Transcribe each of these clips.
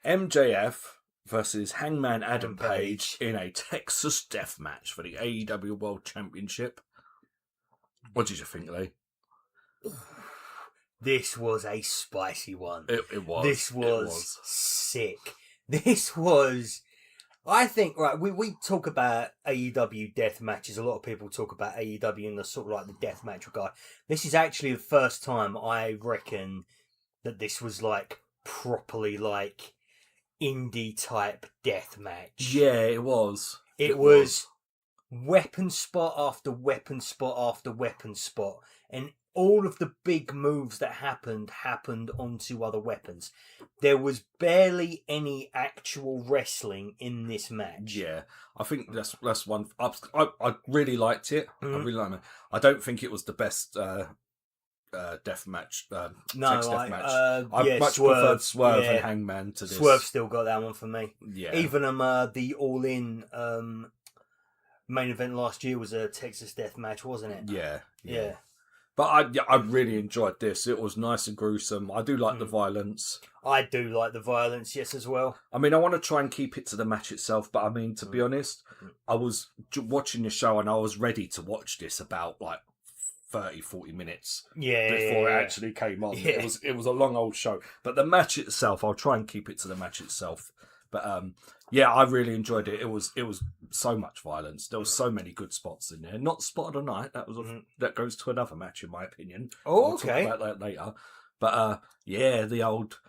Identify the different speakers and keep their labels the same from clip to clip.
Speaker 1: MJF versus Hangman Adam Page in a Texas death match for the AEW World Championship. What did you think, Lee?
Speaker 2: This was a spicy one.
Speaker 1: It was.
Speaker 2: This was sick. This was... I think, right, we talk about AEW death matches. A lot of people talk about AEW in the sort of like the death match regard. This is actually the first time I reckon that this was like properly like indie type death match.
Speaker 1: Yeah, it was.
Speaker 2: It was weapon spot after weapon spot after weapon spot. And all of the big moves that happened onto other weapons. There was barely any actual wrestling in this match.
Speaker 1: Yeah, I think that's one. I really liked it. I really liked it. I don't think it was the best death match. Text death match. I much preferred Swerve and Hangman to this.
Speaker 2: Swerve still got that one for me.
Speaker 1: Yeah.
Speaker 2: Even the All In main event last year was a Texas death match, wasn't it?
Speaker 1: Yeah. But I really enjoyed this. It was nice and gruesome. I do like the violence.
Speaker 2: I do like the violence, yes, as well.
Speaker 1: I mean, I want to try and keep it to the match itself, but I mean, to be honest, I was watching the show and I was ready to watch this about like 30, 40 minutes before it actually came on. Yeah. It was a long old show. But the match itself, I'll try and keep it to the match itself. But yeah, I really enjoyed it. It was so much violence. There was so many good spots in there. Not Spot of the Night. That was that goes to another match in my opinion.
Speaker 2: Oh, okay.
Speaker 1: I'll talk about that later. But yeah, the old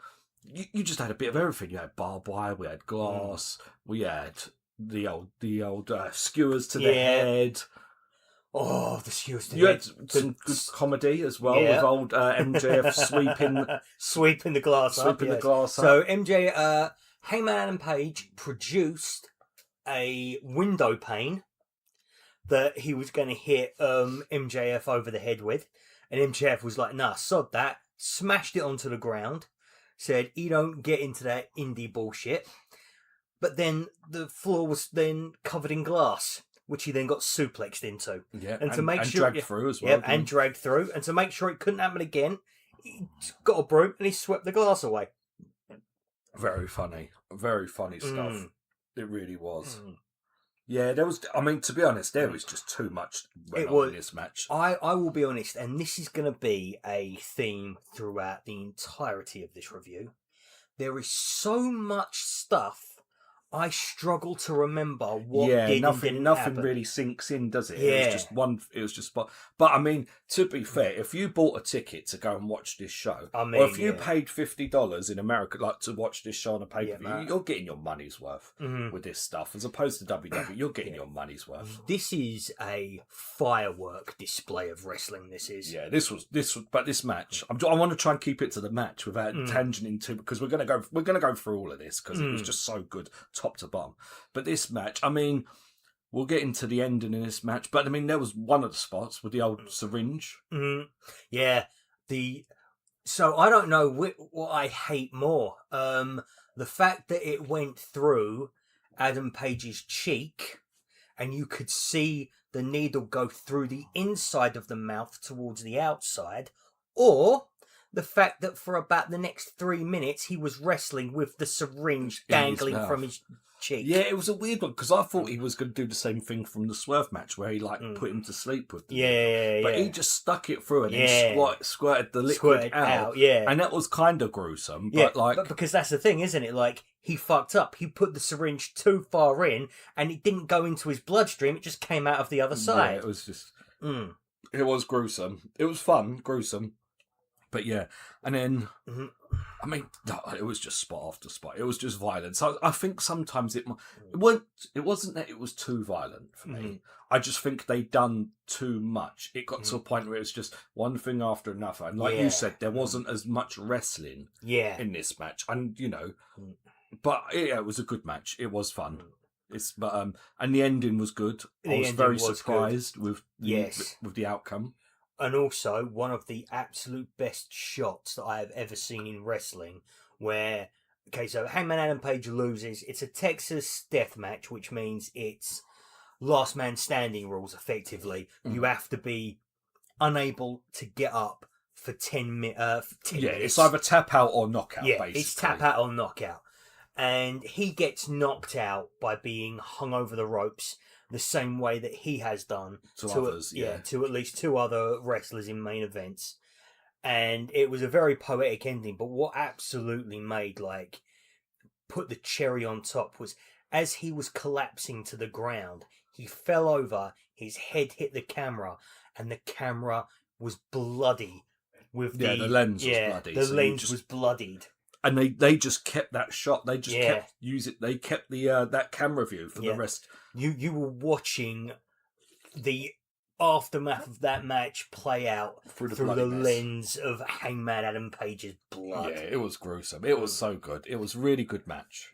Speaker 1: you just had a bit of everything. You had barbed wire, we had glass, we had the old skewers to the head.
Speaker 2: Oh, the skewers to the
Speaker 1: head.
Speaker 2: You
Speaker 1: had some good comedy as well with old MJF
Speaker 2: sweeping the glass up.
Speaker 1: The glass up.
Speaker 2: So MJ Hangman Adam Page produced a window pane that he was going to hit MJF over the head with. And MJF was like, nah, sod that. Smashed it onto the ground. Said, you don't get into that indie bullshit. But then the floor was then covered in glass, which he then got suplexed into.
Speaker 1: Yeah,
Speaker 2: and to make sure...
Speaker 1: dragged through as well.
Speaker 2: Yeah, and dragged through. And to make sure it couldn't happen again, he got a broom and he swept the glass away.
Speaker 1: Very funny stuff. It really was. Yeah, there was. I mean, to be honest, there was just too much in this match.
Speaker 2: I will be honest, and this is going to be a theme throughout the entirety of this review. There is so much stuff I struggle to remember what
Speaker 1: nothing really sinks in, does it?
Speaker 2: Yeah.
Speaker 1: It was just but I mean, to be fair, if you bought a ticket to go and watch this show, or if you paid $50 in America like to watch this show on a pay-per-view, you're getting your money's worth with this stuff. As opposed to WWE, you're getting your money's worth.
Speaker 2: This is a firework display of wrestling. This is.
Speaker 1: Yeah, but this match, I want to try and keep it to the match without tangenting too, because we're gonna go through all of this because it was just so good. Top to bottom. But this match, I mean, we'll get into the ending in this match, but I mean, there was one of the spots with the old syringe.
Speaker 2: Yeah. So I don't know what I hate more. The fact that it went through Adam Page's cheek and you could see the needle go through the inside of the mouth towards the outside, or the fact that for about the next 3 minutes he was wrestling with the syringe dangling from his cheek.
Speaker 1: Yeah, it was a weird one because I thought he was going to do the same thing from the Swerve match where he put him to sleep with the needle. But he just stuck it through and then squirted the liquid out.
Speaker 2: Yeah,
Speaker 1: and that was kind of gruesome.
Speaker 2: But because that's the thing, isn't it? Like, he fucked up. He put the syringe too far in and it didn't go into his bloodstream. It just came out of the other side.
Speaker 1: Yeah, it was just... It was gruesome. It was fun, gruesome. But yeah, and then, I mean, it was just spot after spot. It was just violence. I think sometimes it wasn't that it was too violent for me. I just think they done too much. It got to a point where it was just one thing after another. And like you said, there wasn't as much wrestling in this match. And, you know, but yeah, it was a good match. It was fun. And the ending was good. I was very surprised with the outcome.
Speaker 2: And also, one of the absolute best shots that I have ever seen in wrestling, where, so Hangman Adam Page loses. It's a Texas death match, which means it's last man standing rules, effectively. You have to be unable to get up for 10 minutes.
Speaker 1: It's either tap out or knockout, basically.
Speaker 2: It's tap out or knockout. and he gets knocked out by being hung over the ropes the same way that he has done
Speaker 1: to others,
Speaker 2: to at least 2 other wrestlers in main events. And it was a very poetic ending, but what absolutely put the cherry on top was as he was collapsing to the ground, he fell over, his head hit the camera, and the camera was bloody. With
Speaker 1: the lens was bloody.
Speaker 2: The lens was bloodied.
Speaker 1: And they just kept that shot. They just kept using. They kept the that camera view for the rest.
Speaker 2: You were watching the aftermath of that match play out through the lens of Hangman Adam Page's blood.
Speaker 1: Yeah, it was gruesome. It was so good. It was a really good match.